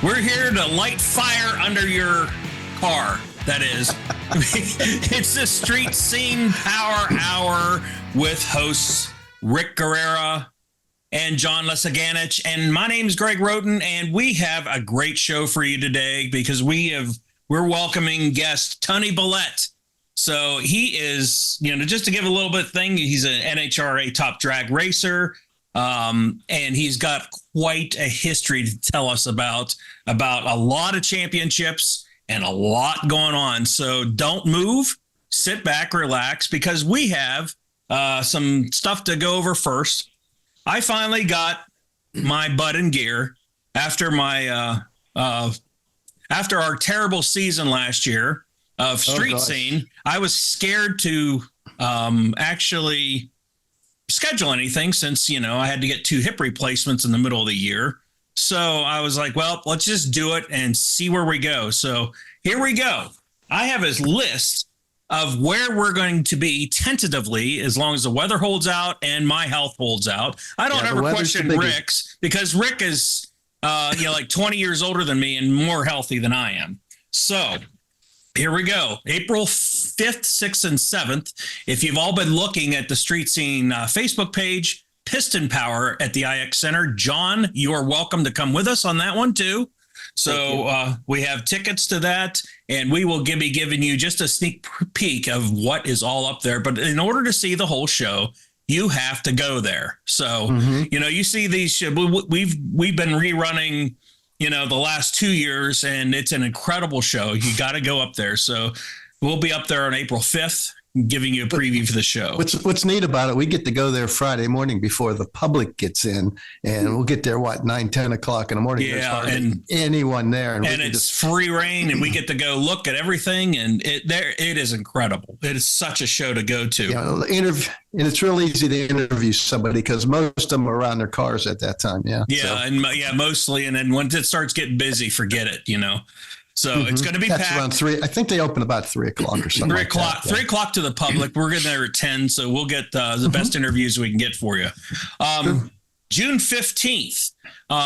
We're here to light fire under your car, that is. It's the Street Scene Power Hour with hosts Rick Guerrera and John Lesaganich. And my name is Greg Roten, and we have a great show for you today because we're welcoming guest Tony Billet. So he is, just to give a little bit of thing, he's an NHRA Top Drag racer. And he's got quite a history to tell us about a lot of championships and a lot going on. So don't move, sit back, relax, because we have some stuff to go over first. I finally got my butt in gear after after our terrible season last year of Street Scene. I was scared to actually schedule anything since, I had to get 2 hip replacements in the middle of the year. So I was like, well, let's just do it and see where we go. So here we go. I have a list of where we're going to be tentatively as long as the weather holds out and my health holds out. I don't ever question Rick's because Rick is, like 20 years older than me and more healthy than I am. So here we go. April 5th, 6th, and 7th. If you've all been looking at the Street Scene Facebook page, Piston Power at the IX Center. John, you are welcome to come with us on that one too. So we have tickets to that, and we will be giving you just a sneak peek of what is all up there. But in order to see the whole show, you have to go there. So, you see these, we've been rerunning the last 2 years, and it's an incredible show. You got to go up there. So we'll be up there on April 5th, giving you a preview for the show. What's neat about it, we get to go there Friday morning before the public gets in, and we'll get there, 9, 10 o'clock in the morning. There's hardly anyone there. And it's free reign, and we get to go look at everything, and it is incredible. It is such a show to go to. And it's real easy to interview somebody because most of them are around their cars at that time. Mostly. And then once it starts getting busy, forget it, So it's going to be packed. Around 3. I think they open about 3 o'clock or something. 3 o'clock. 3 o'clock to the public. We're getting there at 10, so we'll get the best interviews we can get for you. June 15th,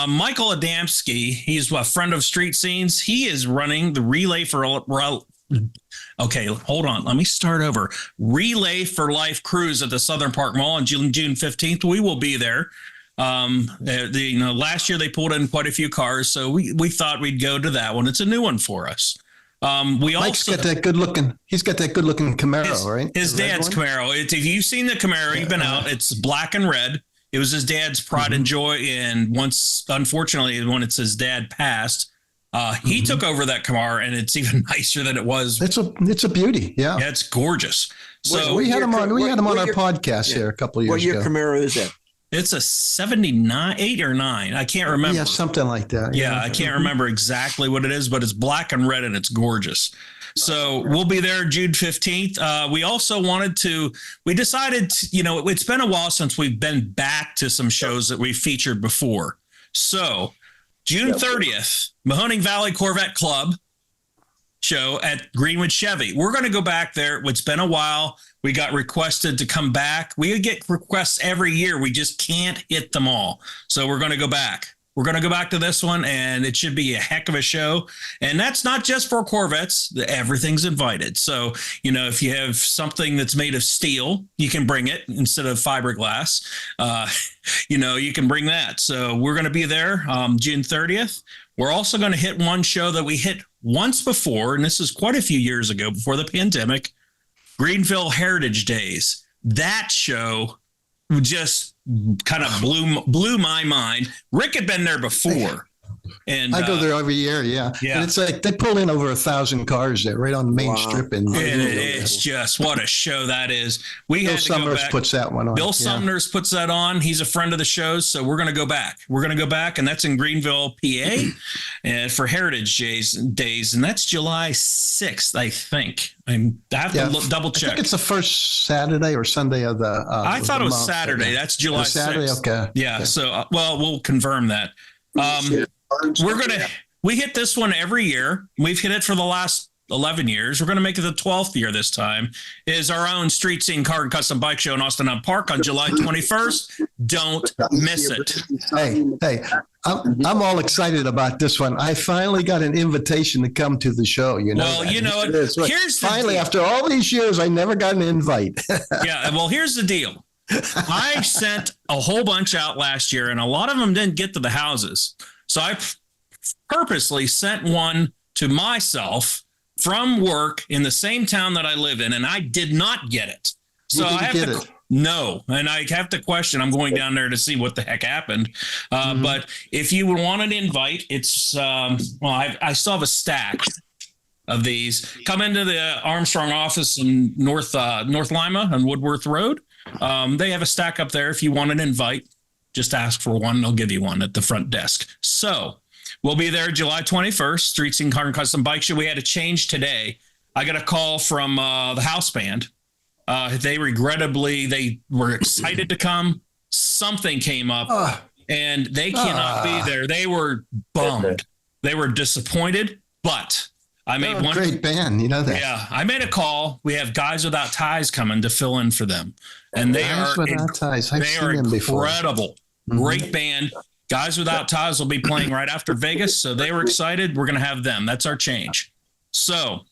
Michael Adamski, he's a friend of Street Scenes. He is running the Relay for Okay, hold on. Let me start over. Relay for Life cruise at the Southern Park Mall on June 15th. We will be there. Last year they pulled in quite a few cars, so we thought we'd go to that one. It's a new one for us. Mike's got that good looking. He's got that good looking Camaro, right? His dad's Camaro. If you've seen the Camaro, you've been out. It's black and red. It was his dad's pride and joy. And once, unfortunately, when it's his dad passed, he took over that Camaro, and it's even nicer than it was. It's a beauty. Yeah, it's gorgeous. So we had him on. We had him on our podcast here a couple of years ago. What year Camaro is that? It's a 79, 8 or 9. I can't remember. Yeah, something like that. Yeah, I can't remember exactly what it is, but it's black and red and it's gorgeous. So we'll be there June 15th. We also we decided, it's been a while since we've been back to some shows that we featured before. So June 30th, Mahoning Valley Corvette Club show at Greenwood Chevy. We're going to go back there. It's been a while. We got requested to come back. We get requests every year. We just can't hit them all. So we're going to go back. We're going to go back to this one, and it should be a heck of a show. And that's not just for Corvettes. Everything's invited. So, if you have something that's made of steel, you can bring it instead of fiberglass. You can bring that. So we're going to be there June 30th. We're also going to hit one show that we hit once before, and this is quite a few years ago before the pandemic, Greenville Heritage Days. That show just kind of blew my mind. Rick had been there before. And I go there every year. Yeah. And it's like they pull in over 1,000 cars there right on the main strip. And it's just what a show that is. Bill Sumners puts that one on. Bill Sumners puts that on. He's a friend of the shows. So we're going to go back. And that's in Greenville, PA and for Heritage Days. And that's July 6th, I think. I have to double check. I think it's the first Saturday or Sunday of the I thought it was Saturday. That's July 6th. Saturday, okay. Yeah. Okay. So, we'll confirm that. We hit this one every year. We've hit it for the last 11 years. We're going to make it the 12th year this time. Is our own Street Scene Car and Custom Bike Show in Austin Park on July 21st. Don't miss it. Hey, I'm all excited about this one. I finally got an invitation to come to the show. Well, here's finally, after all these years, I never got an invite. Yeah. Well, here's the deal. I sent a whole bunch out last year, and a lot of them didn't get to the houses. So I purposely sent one to myself from work in the same town that I live in, and I did not get it. So I have to. No, and I have to question. I'm going down there to see what the heck happened. But if you would want an invite, it's I still have a stack of these. Come into the Armstrong office in North Lima on Woodworth Road. They have a stack up there. If you want an invite, just ask for one. They'll give you one at the front desk. So we'll be there July 21st, Street Scene Car and Custom Bike Show. We had a change today. I got a call from the house band. They were excited to come. Something came up and they cannot be there. They were bummed. They were disappointed, but I made one great band. You know that. Yeah. I made a call. We have Guys Without Ties coming to fill in for them. And they are incredible. Great band. Guys Without Ties will be playing right after Vegas. So they were excited. We're going to have them. That's our change. So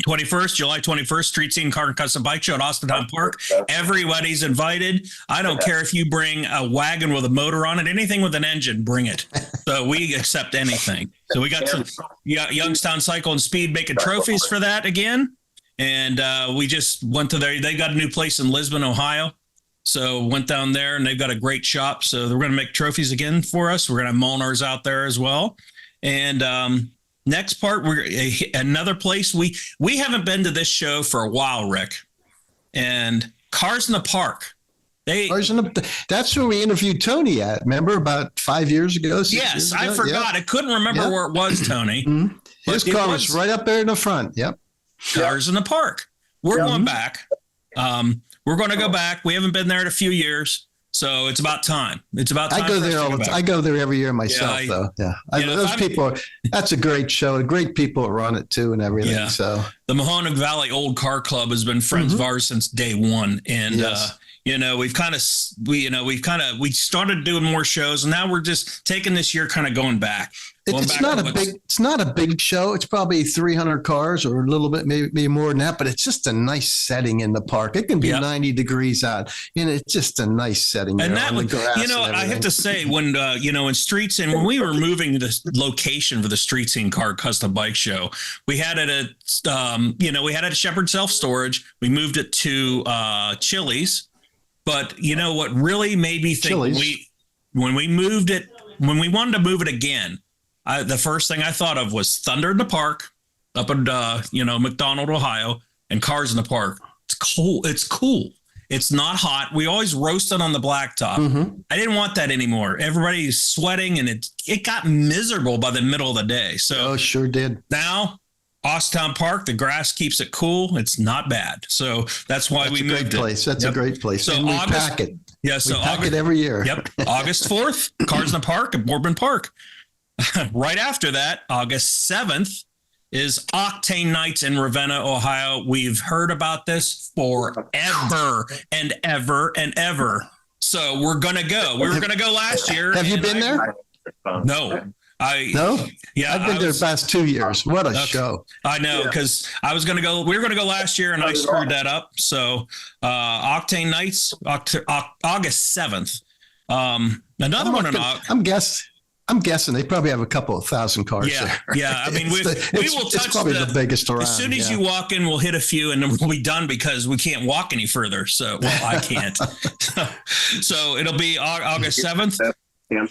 July 21st, Street Scene Car and Custom Bike Show at Austintown Park. Everybody's invited. I don't care if you bring a wagon with a motor on it, anything with an engine, bring it. So we accept anything. So we got some Youngstown Cycle and Speed making trophies for that again. And we just went to they got a new place in Lisbon, Ohio. So went down there and they've got a great shop. So they're going to make trophies again for us. We're going to have Molnar's out there as well. And, next part, another place we haven't been to this show for a while, Rick. And Cars in the Park. That's where we interviewed Tony at. Remember about 5 years ago? Yes, I forgot. Yep. I couldn't remember where it was, Tony. His car was right up there in the front. Yep. Cars in the Park. We're going back. We're going to go back. We haven't been there in a few years. So it's about time. It's about time. I go there every year myself, though. Yeah. Those people, that's a great show. Great people run it too and everything. Yeah. So the Mahoning Valley Old Car Club has been friends of ours since day one. And, we started doing more shows and now we're just taking this year kind of going back. It's not a big show. It's probably 300 cars or a little bit, maybe more than that, but it's just a nice setting in the park. It can be 90 degrees out. It's just a nice setting. And that would, I have to say when, in Street Scene, when we were moving the location for the Street Scene Car Custom Bike Show, we had it at Shepherd Self Storage. We moved it to Chili's. But you know what really made me think when we wanted to move it again, the first thing I thought of was Thunder in the Park up in, McDonald, Ohio, and Cars in the Park. It's cool. It's not hot. We always roasted on the blacktop. I didn't want that anymore. Everybody's sweating, and it got miserable by the middle of the day. So sure did. Now, Austintown Park, the grass keeps it cool. It's not bad. So that's why we moved it. That's a great place. So and we pack it. Yeah, so we pack it every year. Yep. August 4th, Cars in the Park at Boardman Park. Right after that, August 7th, is Octane Nights in Ravenna, Ohio. We've heard about this forever and ever and ever. So we're going to go. We were going to go last year. Have you been there? No. No? Yeah. I've been there the past 2 years. What a show. I know, because we were going to go last year and I screwed that up. So Octane Nights, August 7th. Another one in August. I'm guessing they probably have a couple of thousand cars there. Yeah. I mean, we will touch probably the biggest around. As soon as you walk in, we'll hit a few and then we'll be done because we can't walk any further. So, I can't. So it'll be August 7th. One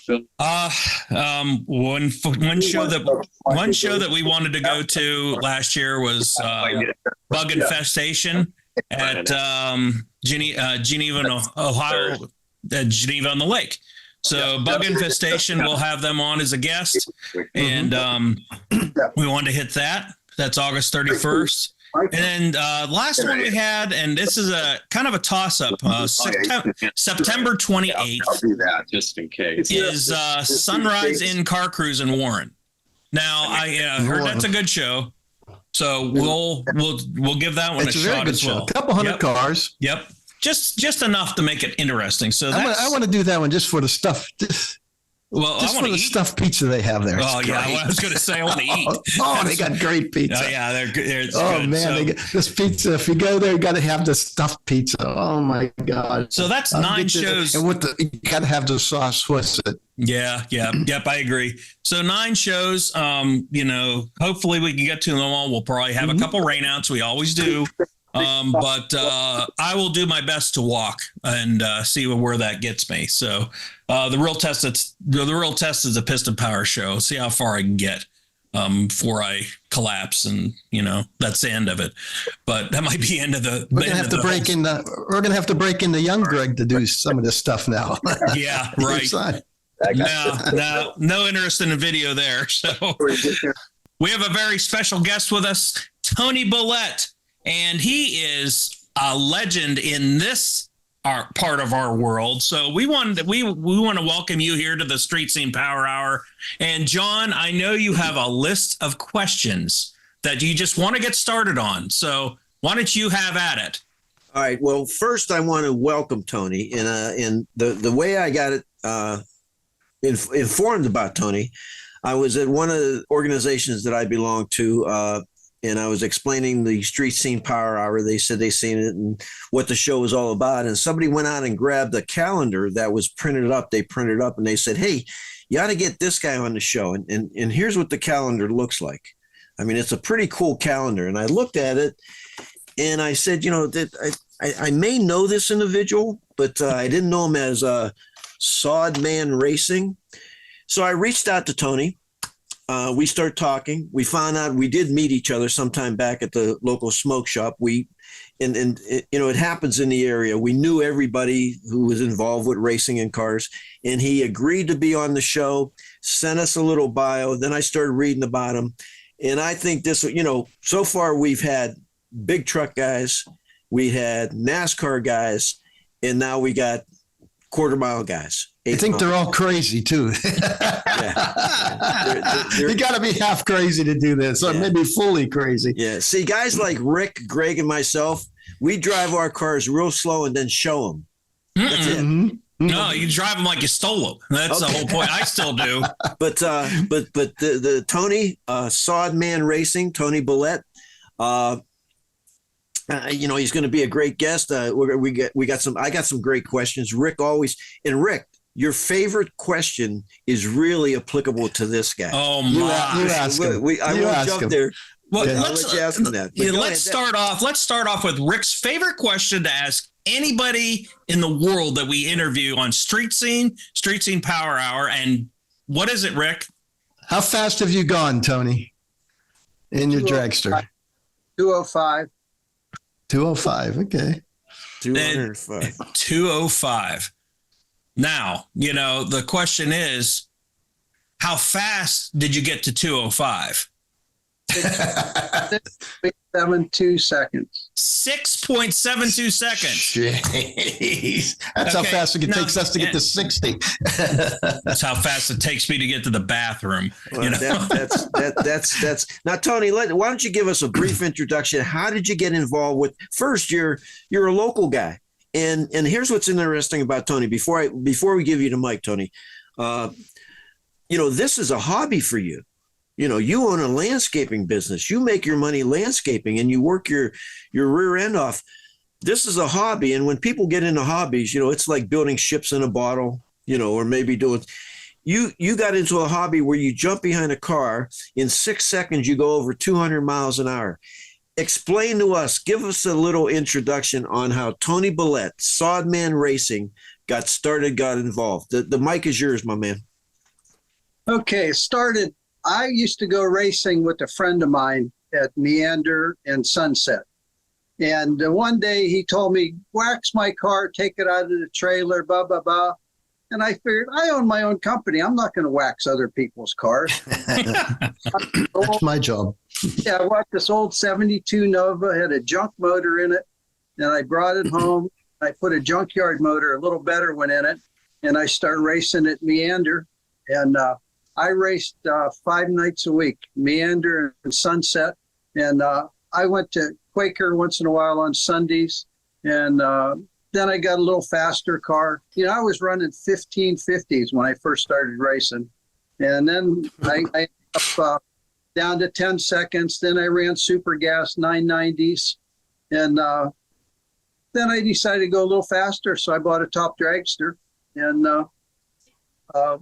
show that we wanted to go to last year was Bug Infestation at Geneva, Ohio, Geneva on the Lake. So Bug Infestation, we'll have them on as a guest. And we wanted to hit that. That's August 31st. And then last one we had, and this is a kind of a toss-up, September 28th. I'll do that just in case. Is Sunrise in Car Cruise in Warren. Now, I heard that's a good show. So we'll give that one a shot as well. A couple hundred cars. Yep. Just enough to make it interesting. So I want to do that one just for the stuff. Well, Just I for want the to eat. stuffed pizza they have there. Oh, yeah. I was going to say I want to eat. Oh, they got great pizza. Oh, yeah. They're good. It's Oh good. man, So, they get this pizza. If you go there, you got to have the stuffed pizza. Oh my God! so that's I'll 9 get you- shows. and you got to have the sauce with it. Yep. I agree. So 9 shows. Hopefully we can get to them all. We'll probably have a couple rainouts. We always do. But I will do my best to walk and see where that gets me. So the real test is a piston power show. See how far I can get before I collapse, and that's the end of it. But that might be the end of the. We're gonna have to break in the. We're gonna have to break into young Greg to do some of this stuff now. Yeah, right. No interest in the video there. So we have a very special guest with us, Tony Billet. And he is a legend in this part of our world. So we want to welcome you here to the Street Scene Power Hour. And John, I know you have a list of questions that you just want to get started on. So why don't you have at it? All right. Well, first I want to welcome Tony. And the way I got it informed about Tony, I was at one of the organizations that I belong to, and I was explaining the Street Scene Power Hour. They said they seen it and what the show was all about. And somebody went out and grabbed a calendar that was printed up. They printed up and they said, "Hey, you ought to get this guy on the show." And here's what the calendar looks like. I mean, it's a pretty cool calendar. And I looked at it and I said, I may know this individual, but I didn't know him as Sodman Racing. So I reached out to Tony. We started talking. We found out we did meet each other sometime back at the local smoke shop. It happens in the area. We knew everybody who was involved with racing and cars, and he agreed to be on the show, sent us a little bio. Then I started reading about him. And I think this, so far we've had big truck guys, we had NASCAR guys, and now we got quarter mile guys. I think they're all crazy too. You got to be half crazy to do this, or maybe fully crazy. Yeah. See, guys like Rick, Greg, and myself, we drive our cars real slow and then show them. That's it. Mm-hmm. No, you drive them like you stole them. That's the whole point. I still do. But the Tony Sodman Racing, Tony Billet, he's going to be a great guest. I got some great questions. Rick, your favorite question is really applicable to this guy. Oh my! You ask him. I won't jump there. Well, I'll let you ask him that. Let's start off with Rick's favorite question to ask anybody in the world that we interview on Street Scene Power Hour. And what is it, Rick? How fast have you gone, Tony, in your dragster? 205. 205. Okay. 205. 205. Now, the question is, how fast did you get to 205? 6.72 seconds. 6.72 seconds. Jeez. That's how fast it takes us to get to 60. That's how fast it takes me to get to the bathroom. Well, that's now, Tony, why don't you give us a brief introduction? How did you get involved with, first, you're a local guy. And here's what's interesting about Tony. Before we give you the mic, Tony, this is a hobby for you. You own a landscaping business. You make your money landscaping, and you work your rear end off. This is a hobby, and when people get into hobbies, it's like building ships in a bottle, or maybe doing. You got into a hobby where you jump behind a car in 6 seconds. You go over 200 miles an hour. Explain to us, give us a little introduction on how Tony Billet, Sodman Racing, got involved. The mic is yours, my man. Okay, I used to go racing with a friend of mine at Meander and Sunset. And one day he told me, wax my car, take it out of the trailer, blah, blah, blah. And I figured, I own my own company. I'm not going to wax other people's cars. That's my job. Yeah, I bought this old 72 Nova, had a junk motor in it, and I brought it home. I put a junkyard motor, a little better one in it, and I started racing at Meander. And I raced 5 nights a week, Meander and Sunset. And I went to Quaker once in a while on Sundays. And then I got a little faster car. You know, I was running 1550s when I first started racing. And then I up down to 10 seconds. Then I ran super gas 990s. And then I decided to go a little faster. So I bought a Top Dragster. And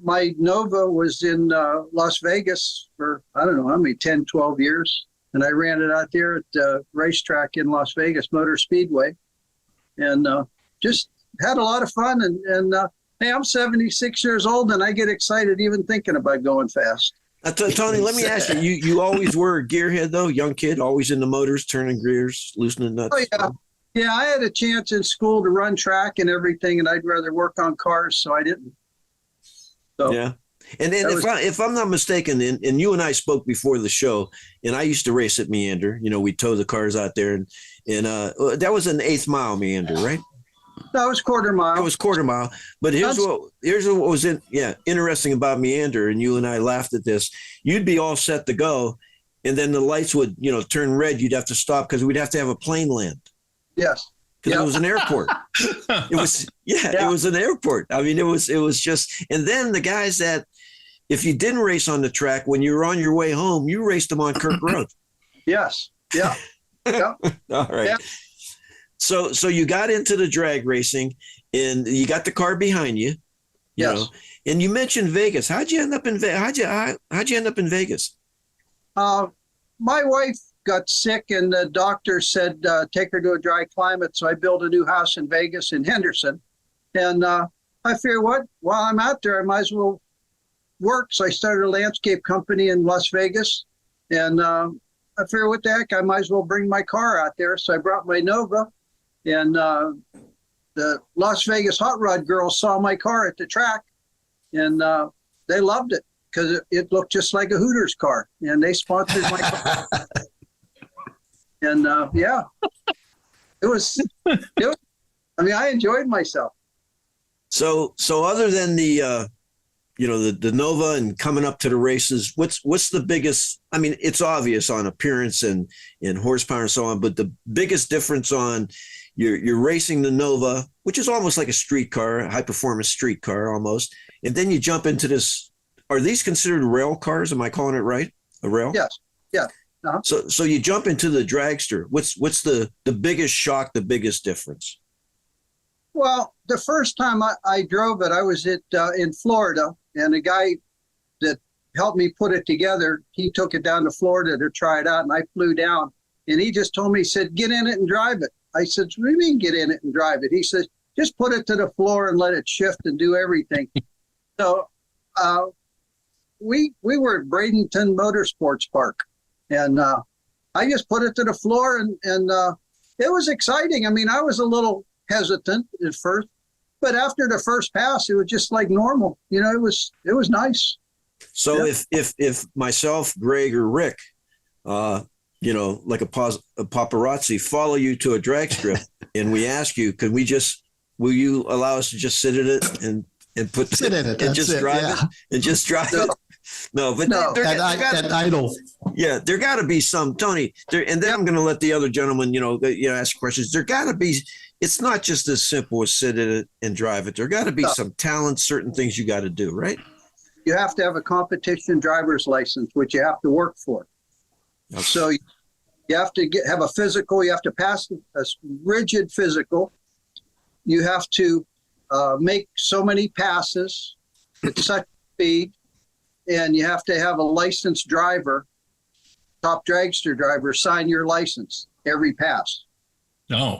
my Nova was in Las Vegas for, I don't know how many, 10, 12 years. And I ran it out there at the racetrack in Las Vegas, Motor Speedway. And just had a lot of fun. And hey, I'm 76 years old, and I get excited even thinking about going fast. Tony, let me ask you, you always were a gearhead, though, young kid, always into motors, turning gears, loosening nuts? Oh, yeah. Yeah, I had a chance in school to run track and everything, and I'd rather work on cars, so I didn't. So, yeah. And then if I'm not mistaken, and you and I spoke before the show, and I used to race at Meander. You know, we tow the cars out there, and that was an 8th mile Meander, right? That was quarter mile. It was quarter mile. But here's what was interesting about Meander, and you and I laughed at this. You'd be all set to go, and then the lights would, turn red. You'd have to stop because we'd have to have a plane land. Yes. Because it was an airport. It was an airport. I mean, it was just, and then the guys that, if you didn't race on the track, when you were on your way home, you raced them on Kirk Road. Yes. Yeah. Yeah. All right. Yeah. So you got into the drag racing, and you got the car behind you. You know, and you mentioned Vegas. How'd you end up in Vegas? My wife got sick, and the doctor said take her to a dry climate. So I built a new house in Vegas in Henderson, and I figured, while I'm out there, I might as well work. So I started a landscape company in Las Vegas, and I figured, what the heck, I might as well bring my car out there. So I brought my Nova, and the Las Vegas hot rod girls saw my car at the track, and they loved it because it looked just like a Hooters car, and they sponsored my car. And it was, I mean, I enjoyed myself. So other than the Nova and coming up to the races, what's the biggest? I mean, it's obvious on appearance and horsepower and so on, but the biggest difference on you're racing the Nova, which is almost like a street car, a high performance street car almost, and then you jump into this. Are these considered rail cars? Am I calling it right? A rail? Yes. Yeah. Uh-huh. So you jump into the dragster. What's the biggest shock? The biggest difference? Well, the first time I drove it, I was in Florida, and the guy that helped me put it together, he took it down to Florida to try it out, and I flew down, and he just told me, he said, get in it and drive it. I said, what do you mean get in it and drive it? He said, just put it to the floor and let it shift and do everything. So we were at Bradenton Motorsports Park, and I just put it to the floor, and it was exciting. I mean, I was a little hesitant at first, but after the first pass, it was just like normal. It was nice. So if myself, Greg, or Rick, like a paparazzi, follow you to a drag strip, and we ask you, will you allow us to just sit in it and sit in it and just drive it and just drive it? No, but at idle. Yeah, there got to be some, Tony. And then I'm going to let the other gentleman, ask questions. There got to be. It's not just as simple as sit in it and drive it. There got to be some talent, certain things you got to do, right? You have to have a competition driver's license, which you have to work for. Okay. So you have to have a physical. You have to pass a rigid physical. You have to make so many passes at such speed, and you have to have a licensed driver, top dragster driver, sign your license every pass. Oh.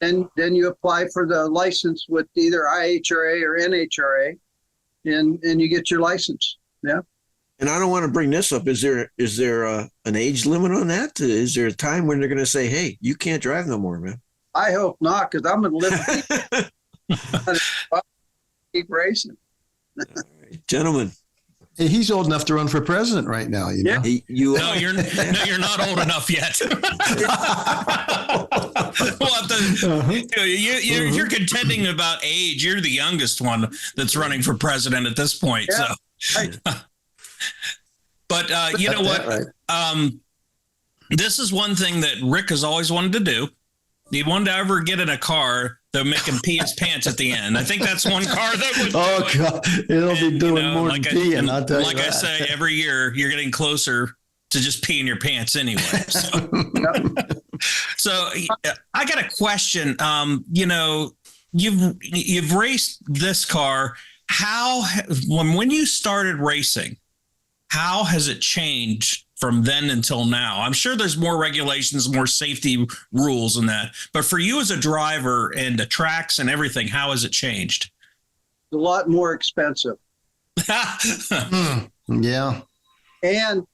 And then you apply for the license with either IHRA or NHRA, and you get your license. Yeah. And I don't want to bring this up. Is there an age limit on that? Is there a time when they're going to say, hey, you can't drive no more, man? I hope not, because I'm going to live keep racing. All right. Gentlemen. Hey, he's old enough to run for president right now. Yeah. No, you're not old enough yet. You're contending about age. You're the youngest one that's running for president at this point. Yeah. So, but you know what? Right. This is one thing that Rick has always wanted to do. He wanted to ever get in a car They'll make him pee his pants at the end. I think that's one car that would. Oh God, it'll be doing more than peeing. I'll tell you like I that. say, every year you're getting closer to just peeing your pants anyway. So I got a question. You've raced this car. When you started racing, how has it changed from then until now? I'm sure there's more regulations, more safety rules and that. But for you as a driver and the tracks and everything, how has it changed? A lot more expensive. Yeah. And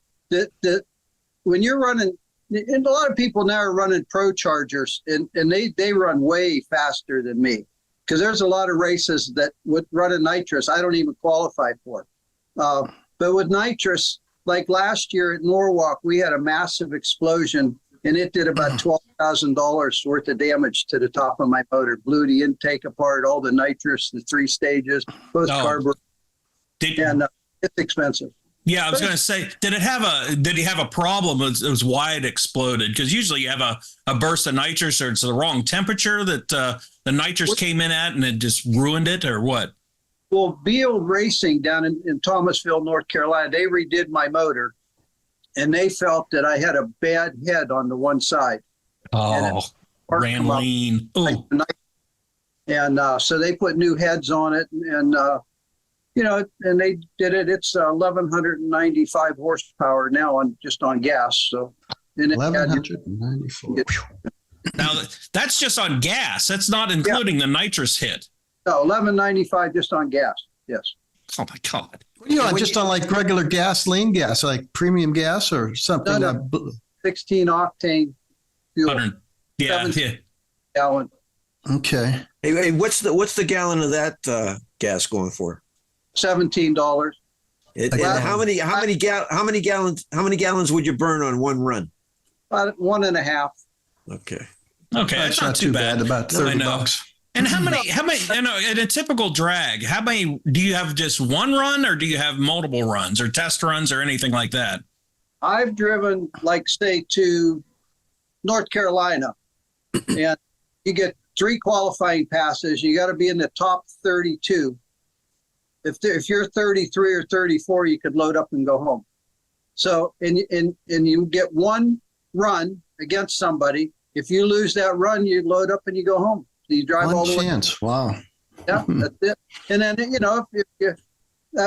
when you're running, and a lot of people now are running Pro Chargers, and they run way faster than me, because there's a lot of races that would run a nitrous I don't even qualify for. But with nitrous, like last year at Norwalk, we had a massive explosion, and it did about $12,000 worth of damage to the top of my motor. Blew the intake apart, all the nitrous, the 3 stages, both carburetors, and it's expensive. Yeah, I was going to say, did he have a problem? It was why it exploded? Because usually you have a burst of nitrous, or it's the wrong temperature that the nitrous came in at, and it just ruined it, or what? Well, Beal Racing down in Thomasville, North Carolina, they redid my motor, and they felt that I had a bad head on the one side. Oh, ran lean. And so they put new heads on it, and and they did it. It's 1,195 horsepower now just on gas. So 1,194. Now that's just on gas. That's not including the nitrous hit. No, 1195 just on gas. Yes. Oh my God. What are you on? Just on like regular gasoline gas, like premium gas or something? No. 16 octane fuel. Yeah. Gallon. Okay. Hey, what's the gallon of that gas going for? $17. How many gallons would you burn on one run? About 1.5. Okay. That's not too bad. About $30. And how many, in a typical drag, how many, do you have just one run, or do you have multiple runs or test runs or anything like that? I've driven, like, say, to North Carolina, and you get 3 qualifying passes. You got to be in the top 32. If you're 33 or 34, you could load up and go home. So, and you get one run against somebody. If you lose that run, you load up and you go home. So you drive all the way. One chance. Wow. Yeah, that's it. And then, if you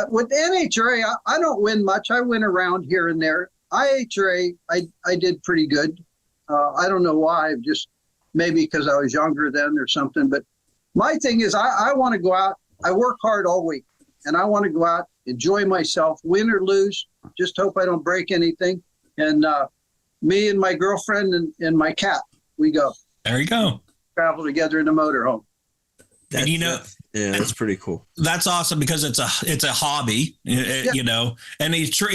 with NHRA, I don't win much. I win around here and there. IHRA, I did pretty good. I don't know why. Just maybe because I was younger then or something. But my thing is, I want to go out. I work hard all week, and I want to go out, enjoy myself, win or lose. Just hope I don't break anything. And me and my girlfriend and my cat, we go. There you go. Travel together in the motorhome. That's pretty cool. That's awesome, because it's a hobby, and you're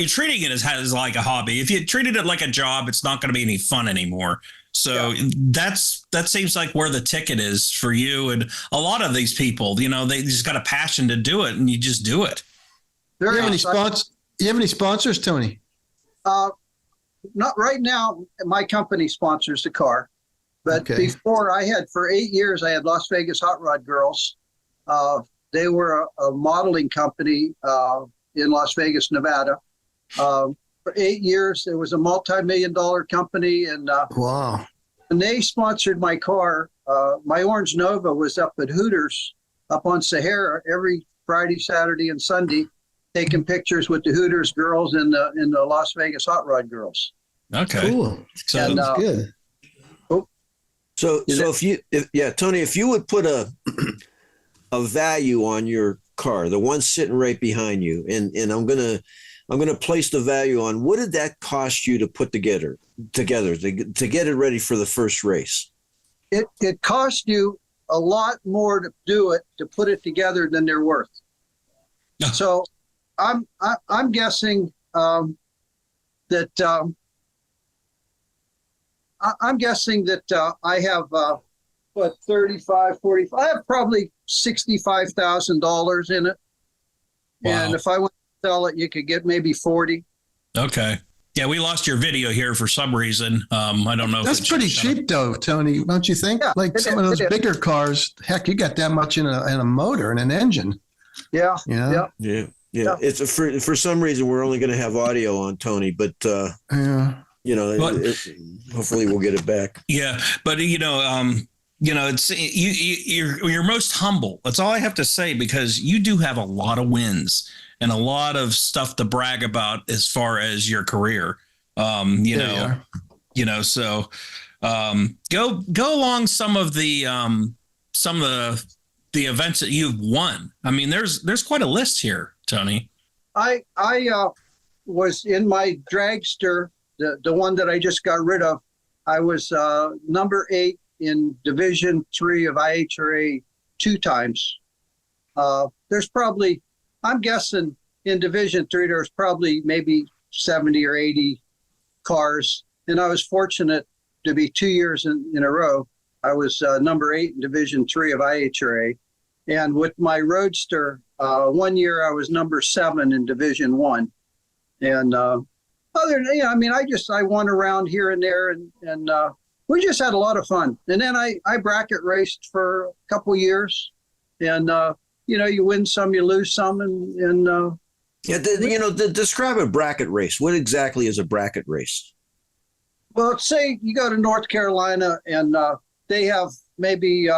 treating it as like a hobby. If you treated it like a job, it's not going to be any fun anymore. So that seems like where the ticket is for you and a lot of these people. They just got a passion to do it, and you just do it. Do you have any sponsors, Tony? Not right now. My company sponsors the car. But before, for 8 years, I had Las Vegas Hot Rod Girls. They were a modeling company in Las Vegas, Nevada. For 8 years, it was a multi-million-dollar company. And wow. When they sponsored my car, my Orange Nova was up at Hooters up on Sahara every Friday, Saturday, and Sunday, taking pictures with the Hooters girls and the Las Vegas Hot Rod Girls. Okay. Cool. Sounds good. So Tony, if you would put a value on your car, the one sitting right behind you, and I'm gonna place the value on, what did that cost you to put together to get it ready for the first race? It cost you a lot more to do it, to put it together, than they're worth. So I'm guessing that. I'm guessing that I have, 35, 45, I have probably $65,000 in it. Wow. And if I want to sell it, you could get maybe 40. Okay. Yeah, we lost your video here for some reason. I don't know. If That's it's pretty shut up. cheap though, Tony, don't you think? Yeah, Like it some of is, those it is. bigger cars, heck, you got that much in a motor and an engine. Yeah. You know? Yeah. Yeah. It's for some reason we're only going to have audio on Tony, but Yeah. But- hopefully we'll get it back. Yeah, but it's you're most humble. That's all I have to say, because you do have a lot of wins and a lot of stuff to brag about as far as your career. So go along some of the events that you've won. I mean, there's quite a list here, Tony. I was in my dragster, the one that I just got rid of. I was number 8 in Division 3 of IHRA 2 times. There's probably, I'm guessing in Division 3, there's probably maybe 70 or 80 cars. And I was fortunate to be 2 years in a row. I was number 8 in Division 3 of IHRA. And with my Roadster, 1 year I was number 7 in Division 1. And other than, I won around here and there, and we just had a lot of fun. And then I bracket raced for a couple years, and you win some, you lose some, and describe a bracket race. What exactly is a bracket race? well, say you go to North Carolina and they have maybe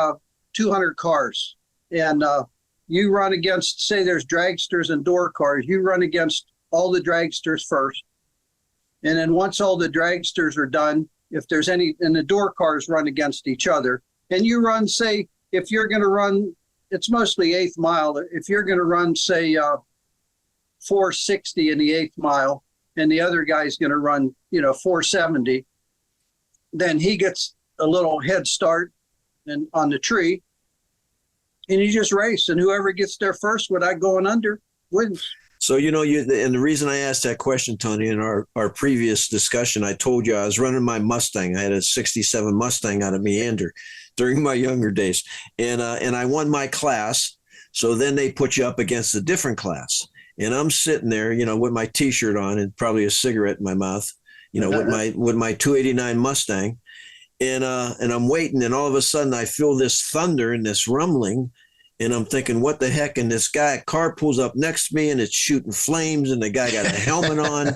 200 cars, and you run against, say there's dragsters and door cars. You run against all the dragsters first. And then once all the dragsters are done, if there's any, and the door cars run against each other, and you run, say, if you're going to run, it's mostly 8th mile. If you're going to run, say, 460 in the 8th mile, and the other guy's going to run, 470, then he gets a little head start and on the tree, and you just race, and whoever gets there first without going under wins. So, and the reason I asked that question, Tony, in our previous discussion, I told you I was running my Mustang. I had a 67 Mustang out of Meander during my younger days. And I won my class. So then they put you up against a different class. And I'm sitting there, with my T-shirt on and probably a cigarette in my mouth, with my 289 Mustang. And I'm waiting. And all of a sudden I feel this thunder and this rumbling. And I'm thinking, what the heck? And this car pulls up next to me and it's shooting flames, and the guy got a helmet on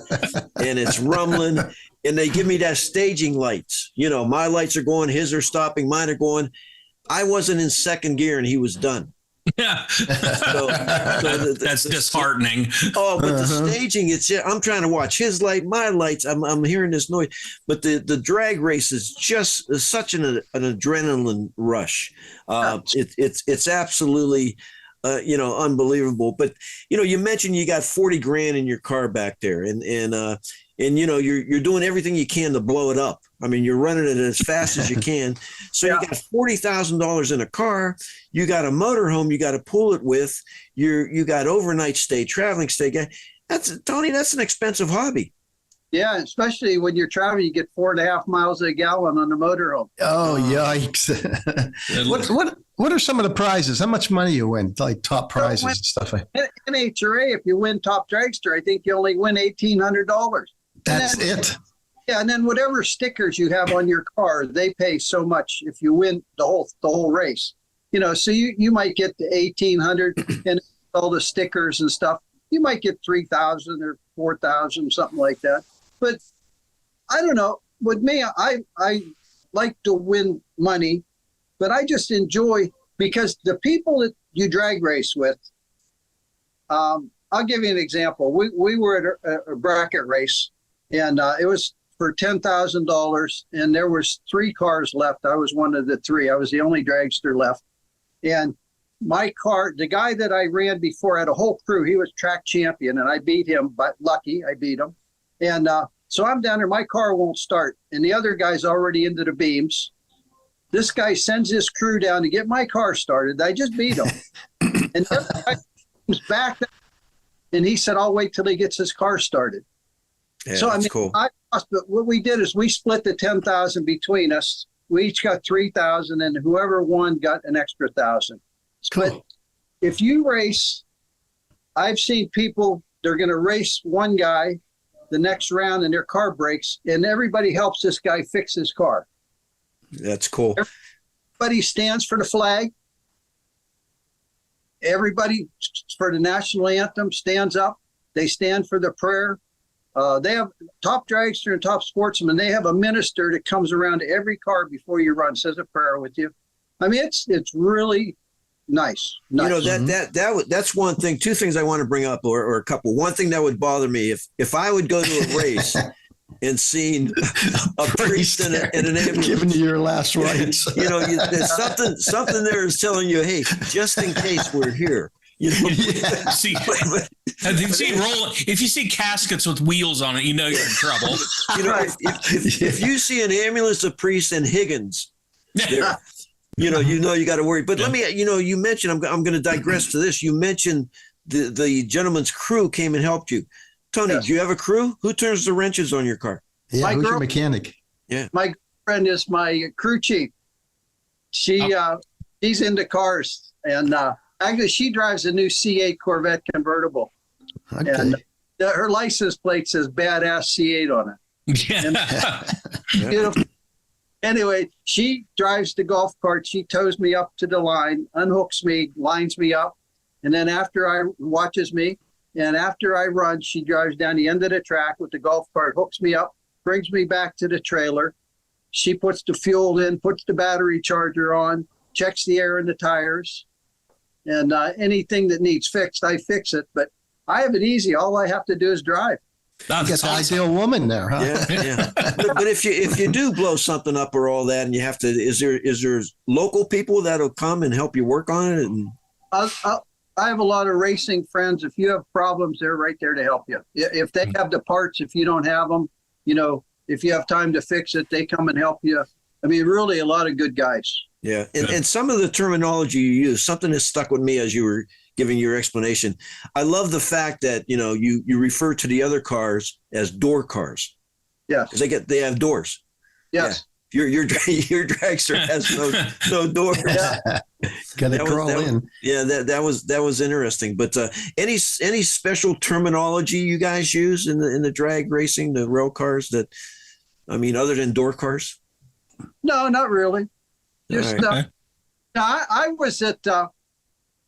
and it's rumbling. And they give me that staging lights. My lights are going, his are stopping, mine are going. I wasn't in second gear and he was done. Yeah. That's the disheartening. Oh, but the staging, I'm trying to watch his light, my lights. I'm hearing this noise, but the drag race is just such an adrenaline rush. It's absolutely, unbelievable. But, you mentioned you got 40 grand in your car back there, and you're doing everything you can to blow it up. I mean, you're running it as fast as you can. So you got $40,000 in a car. You got a motorhome you got to pull it with. You got overnight stay, traveling stay. That's an expensive hobby. Yeah, especially when you're traveling, you get 4.5 miles a gallon on the motorhome. Oh, yikes. What are some of the prizes? How much money you win? Like top prizes and stuff like that? NHRA, if you win Top Dragster, I think you only win $1,800. That's it. Yeah, and then whatever stickers you have on your car, they pay so much if you win the whole race. So you might get the $1,800 and all the stickers and stuff. You might get $3,000 or $4,000, something like that. But I don't know. With me, I like to win money, but I just enjoy, because the people that you drag race with, I'll give you an example. We were at a bracket race, and it was for $10,000, and there was 3 cars left. I was one of the 3. I was the only dragster left. And my car, the guy that I ran before had a whole crew. He was track champion, and I beat him, but lucky I beat him. And so I'm down there, my car won't start, and the other guy's already into the beams. This guy sends his crew down to get my car started. I just beat him. And the other guy comes back, and he said, I'll wait till he gets his car started. Yeah, So that's cool. I lost, but what we did is we split the 10,000 between us. We each got 3,000, and whoever won got an extra 1,000. But if you race, I've seen people, they're going to race one guy, the next round and their car breaks, and everybody helps this guy fix his car. That's cool. Everybody stands for the flag. Everybody for the national anthem stands up. They stand for the prayer. They have top dragster and top sportsman. They have a minister that comes around to every car before you run, says a prayer with you. I mean, it's really nice. You know, that's one thing. Two things I want to bring up, or a couple. One thing that would bother me if I would go to a race and seen a priest and an ambulance giving you your last rites. You know, there's something there is telling you, hey, just in case we're here. You know, if you see caskets with wheels on it, you know you're in trouble. You know, if you see an ambulance, a priest, and Higgins, there, you got to worry. But let me, you mentioned, I'm going to digress to this. You mentioned the gentleman's crew came and helped you. Tony, Yes. Do you have a crew? Who turns the wrenches on your car? Yeah, who's your mechanic? Yeah, My girlfriend is my crew chief. She's into cars, and actually she drives a new C8 Corvette convertible. Okay. And her license plate says "Badass C8" on it. Yeah. Beautiful. Anyway, she drives the golf cart. She tows me up to the line, unhooks me, lines me up, and then watches me. And after I run, she drives down the end of the track with the golf cart, hooks me up, brings me back to the trailer. She puts the fuel in, puts the battery charger on, checks the air in the tires, and anything that needs fixed, I fix it. But I have it easy. All I have to do is drive. You got the ideal woman there, huh? Yeah. But if you do blow something up or all that, and you have to, is there local people that'll come and help you work on it? And I have a lot of racing friends. If you have problems, they're right there to help you. If they have the parts, if you don't have them, if you have time to fix it, they come and help you. I mean, really a lot of good guys. Yeah. And some of the terminology you use, something that stuck with me as you were giving your explanation. I love the fact that, you refer to the other cars as door cars. Yeah. Because they have doors. Yes. Yeah. Your dragster has no doors. Yeah. Got to crawl in. Yeah, that was interesting. But any special terminology you guys use in the drag racing, the rail cars other than door cars? No, not really. Just All right.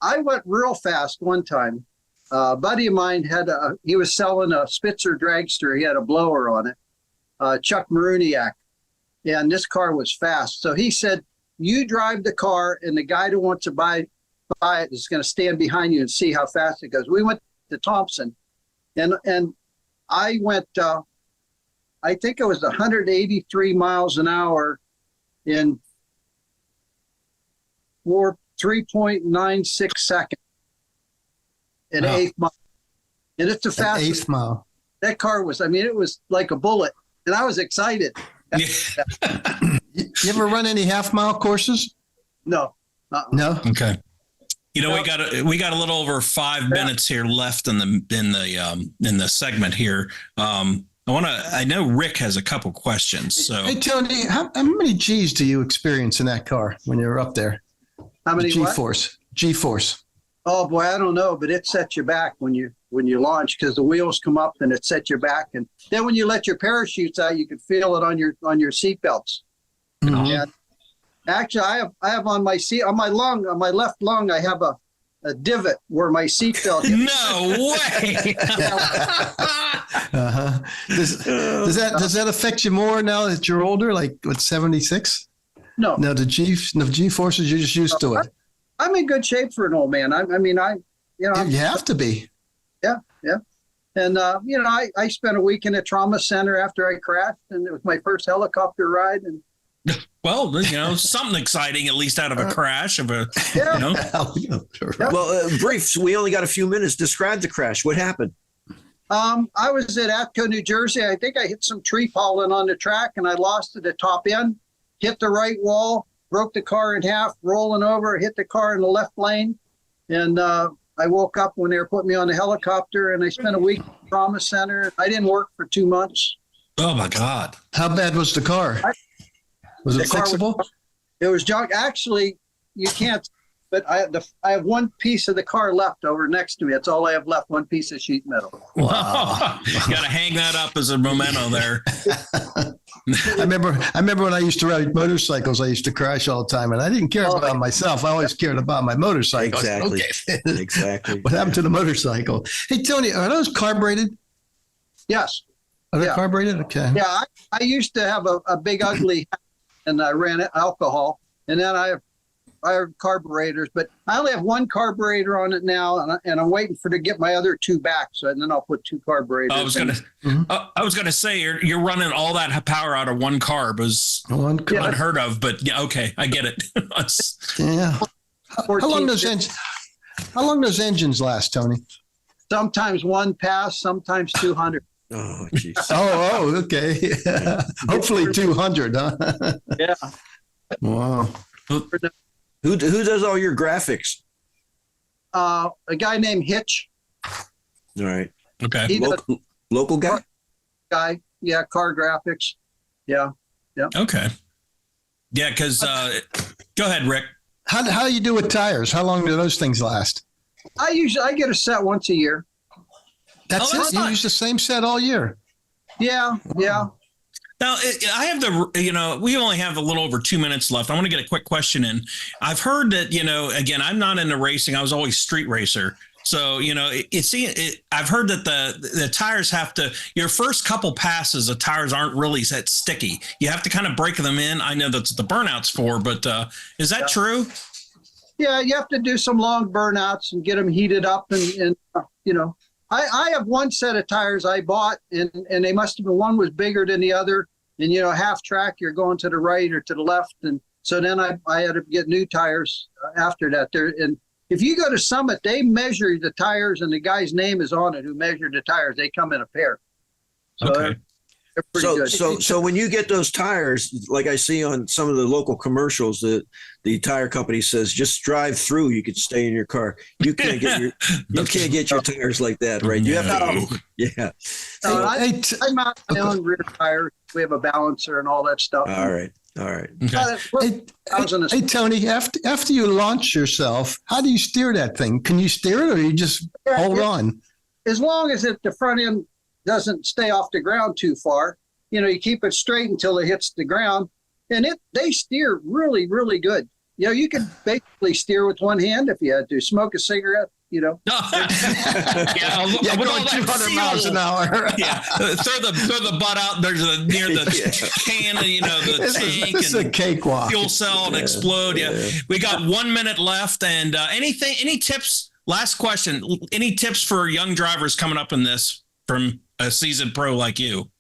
I went real fast one time. A buddy of mine he was selling a Spitzer dragster. He had a blower on it, Chuck Maruniak, and this car was fast. So he said, "You drive the car, and the guy that wants to buy it is going to stand behind you and see how fast it goes." We went to Thompson, and I went. I think it was 183 miles an hour in 3.96 seconds. An eighth mile. And it's the fastest. Eighth mile. That car was, it was like a bullet. And I was excited. You ever run any half mile courses? No. No. Okay. We got a little over 5 minutes here left in the segment here. I know Rick has a couple questions. So Hey Tony, how many G's do you experience in that car when you're up there? How many G-force. Oh boy, I don't know, but it sets you back when you launch, because the wheels come up and it sets you back, and then when you let your parachutes out, you can feel it on your seat belts. Mm-hmm. And actually, I have on my seat, on my left lung, I have a divot where my seat belt hit. no way. Uh-huh. Does that affect you more now that you're older, like with 76? No, the G-forces, you're just used to it. I'm in good shape for an old man. You have to be. Yeah. And, I spent a week in a trauma center after I crashed, and it was my first helicopter ride. And Well, something exciting, at least out of a crash of a, Well, brief. We only got a few minutes. Describe the crash. What happened? I was at Atco, New Jersey. I think I hit some tree pollen on the track, and I lost at the top end, hit the right wall, broke the car in half, rolling over, hit the car in the left lane. And I woke up when they were putting me on the helicopter, and I spent a week in the trauma center. I didn't work for 2 months. oh my God. How bad was the car? Was it fixable? It was junk. Actually, you can't but I have one piece of the car left over next to me. That's all I have left. One piece of sheet metal. Wow. You got to hang that up as a memento there. I remember when I used to ride motorcycles, I used to crash all the time, and I didn't care about myself. I always cared about my motorcycle. Exactly. Okay. Exactly. What happened to the motorcycle? Hey, Tony, are those carbureted? Yes. Are they Yeah. carbureted? Okay. Yeah. I used to have a big ugly, and I ran alcohol, and then I have carburetors, but I only have one carburetor on it now, and I'm waiting to get my other two back. So and then I'll put two carburetors. I was gonna say you're running all that power out of one carb is unheard of, but yeah, okay, I get it. Yeah. How long those engines last, Tony? Sometimes one pass, sometimes 200. Oh, jeez. Oh, okay. Hopefully 200, huh? Yeah. Wow. Who does all your graphics? A guy named Hitch. All right. Okay. He does Local guy? Yeah, car graphics. Yeah. Okay. Yeah, because go ahead, Rick. How do you do with tires? How long do those things last? I get a set once a year. That's it. You use the same set all year. Yeah. Now, I have we only have a little over 2 minutes left. I want to get a quick question in. I've heard that, again, I'm not into racing. I was always street racer. So, I've heard that the tires have to, your first couple passes, the tires aren't really that sticky. You have to kind of break them in. I know that's what the burnout's for, but is that true? Yeah, you have to do some long burnouts and get them heated up. And I have one set of tires I bought, and they must have been, one was bigger than the other. And, half track, you're going to the right or to the left. And so then I had to get new tires after that. And if you go to Summit, they measure the tires, and the guy's name is on it who measured the tires. They come in a pair. So okay. they're pretty good. So when you get those tires, like I see on some of the local commercials, the tire company says just drive through. You can stay in your car. You can't get your tires like that, right? You have to. Yeah. I mount my own rear tires. We have a balancer and all that stuff. All right. Okay. Hey, Tony, after you launch yourself, how do you steer that thing? Can you steer it, or you just hold on? As long as the front end doesn't stay off the ground too far, you keep it straight until it hits the ground, and they steer really, really good. You can basically steer with one hand if you had to. Smoke a cigarette, Yeah, with all 200 miles an hour. Yeah, throw the butt out. There's near the can, the tank, this is a cakewalk. Fuel cell and explode. Yeah, we got 1 minute left, and any tips? Last question. Any tips for young drivers coming up in this from a seasoned pro like you?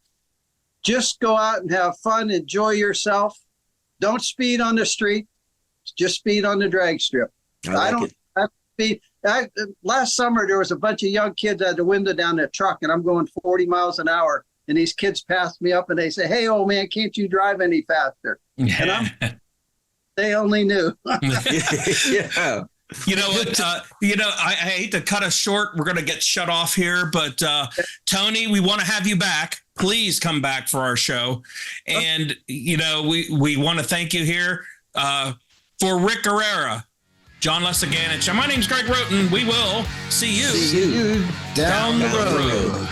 Just go out and have fun. Enjoy yourself. Don't speed on the street. Just speed on the drag strip. I don't speed. Last summer, there was a bunch of young kids at the window down their truck, and I'm going 40 miles an hour. And these kids passed me up, and they say, "Hey, old man, can't you drive any faster?" And they only knew. Yeah. You know what? I hate to cut us short. We're going to get shut off here, but Tony, we want to have you back. Please come back for our show, and we want to thank you here for Rick Guerrera, John Lesaganich. My name's Greg Roten. We will see you down the road.